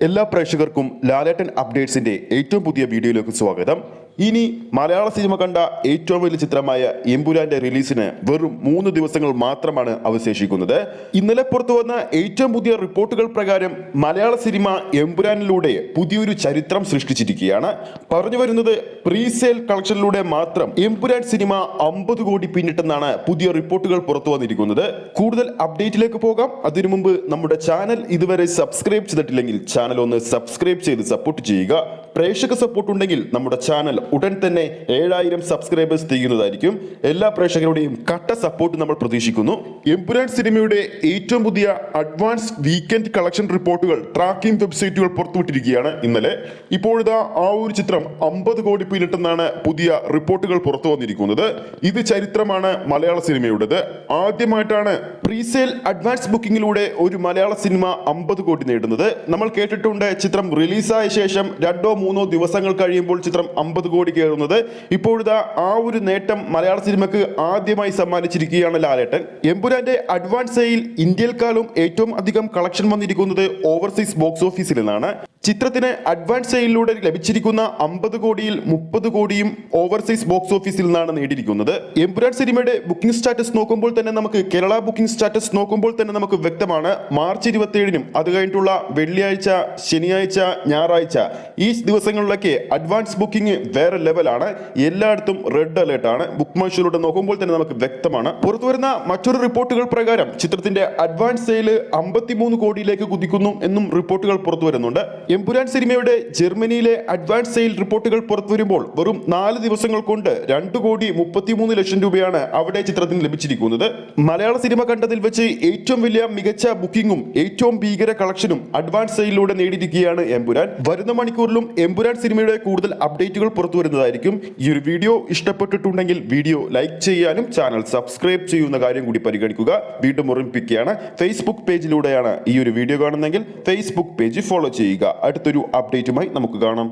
എല്ലാ പ്രേക്ഷകർക്കും ലാലേട്ടൻ അപ്ഡേറ്റ്സിന്റെ ഏറ്റവും പുതിയ വീഡിയോയിലേക്ക് സ്വാഗതം. ഇനി മലയാള സിനിമ കണ്ട ഏറ്റവും വലിയ ചിത്രമായ എമ്പുരാന്റെ റിലീസിന് വെറും 3 ദിവസങ്ങൾ മാത്രമാണ് അവശേഷിക്കുന്നത്. ഇന്നലെ പുറത്തു വന്ന ഏറ്റവും പുതിയ റിപ്പോർട്ടുകൾ പ്രകാരം മലയാള സിനിമ എമ്പുരാനിലൂടെ പുതിയൊരു ചരിത്രം സൃഷ്ടിച്ചിരിക്കുകയാണ്. പറഞ്ഞു വരുന്നത് പ്രീസെയിൽ കളക്ഷനിലൂടെ മാത്രം എമ്പുരാൻ സിനിമ 50 കോടി പിന്നിട്ടെന്നാണ് പുതിയ റിപ്പോർട്ടുകൾ പുറത്തു വന്നിരിക്കുന്നത്. കൂടുതൽ അപ്ഡേറ്റിലേക്ക് പോകാം. അതിനു മുമ്പ് നമ്മുടെ ചാനൽ ഇതുവരെ സബ്സ്ക്രൈബ് ചെയ്തിട്ടില്ലെങ്കിൽ ചാനൽ ഒന്ന് സബ്സ്ക്രൈബ് ചെയ്ത് സപ്പോർട്ട് ചെയ്യുക. പ്രേക്ഷക സപ്പോർട്ട് ഉണ്ടെങ്കിൽ നമ്മുടെ ചാനൽ ഉടൻ തന്നെ 7000 സബ്സ്ക്രൈബേഴ്സ് ചെയ്യുന്നതായിരിക്കും. എല്ലാ പ്രേക്ഷകരുടെയും കട്ട സപ്പോർട്ട് നമ്മൾ പ്രതീക്ഷിക്കുന്നു. എമ്പുരാൻ സിനിമയുടെ ഏറ്റവും പുതിയ അഡ്വാൻസ് വീക്കെൻഡ് കളക്ഷൻ റിപ്പോർട്ടുകൾ ട്രാക്കിംഗ് വെബ്സൈറ്റുകൾ പുറത്തുവിട്ടിരിക്കുകയാണ് ഇന്നലെ. ഇപ്പോഴിതാ ആ ഒരു ചിത്രം 50 കോടി പിന്നിട്ടെന്നാണ് പുതിയ റിപ്പോർട്ടുകൾ പുറത്തു വന്നിരിക്കുന്നത്. ഇത് ചരിത്രമാണ് മലയാള സിനിമയുടേത്. ആദ്യമായിട്ടാണ് പ്രീസെയിൽ അഡ്വാൻസ് ബുക്കിംഗിലൂടെ ഒരു മലയാള സിനിമ 50 കോടി നേടുന്നത്. നമ്മൾ കേട്ടിട്ടുണ്ട് ചിത്രം റിലീസായ ശേഷം 2-3 ദിവസങ്ങൾ കഴിയുമ്പോൾ ചിത്രം 50 കോടി കയറുന്നത്. ഇപ്പോഴത്തെ ആ ഒരു നേട്ടം മലയാള സിനിമയ്ക്ക് ആദ്യമായി സമ്മാനിച്ചിരിക്കുകയാണ് ലാലേട്ടൻ. എമ്പുരാന്റെ അഡ്വാൻസ് സെയിൽ ഇന്ത്യയിൽക്കാളും ഏറ്റവും അധികം കളക്ഷൻ വന്നിരിക്കുന്നത് ഓവർസീസ് ബോക്സ് ഓഫീസിൽ നിന്നാണ്. ചിത്രത്തിന് അഡ്വാൻസ് സെയിലിലൂടെ ലഭിച്ചിരിക്കുന്ന 50 കോടിയിൽ 30 കോടിയും ഓവർസീസ് ബോക്സ് ഓഫീസിൽ നിന്നാണ് നേടിയിരിക്കുന്നത്. എമ്പുരാൻ സിനിമയുടെ ബുക്കിംഗ് സ്റ്റാറ്റസ് നോക്കുമ്പോൾ തന്നെ നമുക്ക് കേരള ബുക്കിംഗ് സ്റ്റാറ്റസ് നോക്കുമ്പോൾ തന്നെ നമുക്ക് വ്യക്തമാണ്. മാർച്ച് 27-നും അത് കഴിഞ്ഞിട്ടുള്ള വെള്ളിയാഴ്ച, ശനിയാഴ്ച, ഞായറാഴ്ച ഈ ദിവസങ്ങളിലൊക്കെ അഡ്വാൻസ് ബുക്കിംഗ് വേറെ ലെവലാണ്. എല്ലായിടത്തും റെഡ് അലേർട്ട് ആണ്. ബുക്ക് മൈ ഷോയിലൂടെ നോക്കുമ്പോൾ തന്നെ നമുക്ക് വ്യക്തമാണ്. പുറത്തുവരുന്ന മറ്റൊരു റിപ്പോർട്ടുകൾ പ്രകാരം ചിത്രത്തിന്റെ അഡ്വാൻസ് സെയിൽ 53 കോടിയിലേക്ക് കുതിക്കുന്നു എന്നും റിപ്പോർട്ടുകൾ പുറത്തു വരുന്നുണ്ട്. എമ്പുരാൻ സിനിമയുടെ ജർമ്മനിയിലെ അഡ്വാൻസ് സെയിൽ റിപ്പോർട്ടുകൾ പുറത്തു വരുമ്പോൾ വെറും 4 ദിവസങ്ങൾ കൊണ്ട് 2,33 ലക്ഷം രൂപയാണ് അവിടെ ചിത്രത്തിന് ലഭിച്ചിരിക്കുന്നത്. മലയാള സിനിമ കണ്ടതിൽ വെച്ച് ഏറ്റവും വലിയ മികച്ച ബുക്കിംഗും ഏറ്റവും ഭീകര കളക്ഷനും അഡ്വാൻസ് സെയിലിലൂടെ നേടിയിരിക്കുകയാണ് എമ്പുരാൻ. വരുന്ന മണിക്കൂറിലും എമ്പുരാൻ സിനിമയുടെ കൂടുതൽ അപ്ഡേറ്റുകൾ പുറത്തു വരുന്നതായിരിക്കും. ഈ ഒരു വീഡിയോ ഇഷ്ടപ്പെട്ടിട്ടുണ്ടെങ്കിൽ വീഡിയോ ലൈക്ക് ചെയ്യാനും ചാനൽ സബ്സ്ക്രൈബ് ചെയ്യുന്ന കാര്യം കൂടി പരിഗണിക്കുക. വീണ്ടും ഓർമ്മിപ്പിക്കുകയാണ്, ഫേസ്ബുക്ക് പേജിലൂടെയാണ് ഈ ഒരു വീഡിയോ കാണുന്നതെങ്കിൽ ഫേസ്ബുക്ക് പേജ് ഫോളോ ചെയ്യുക. അടുത്തൊരു അപ്ഡേറ്റുമായി നമുക്ക് കാണാം.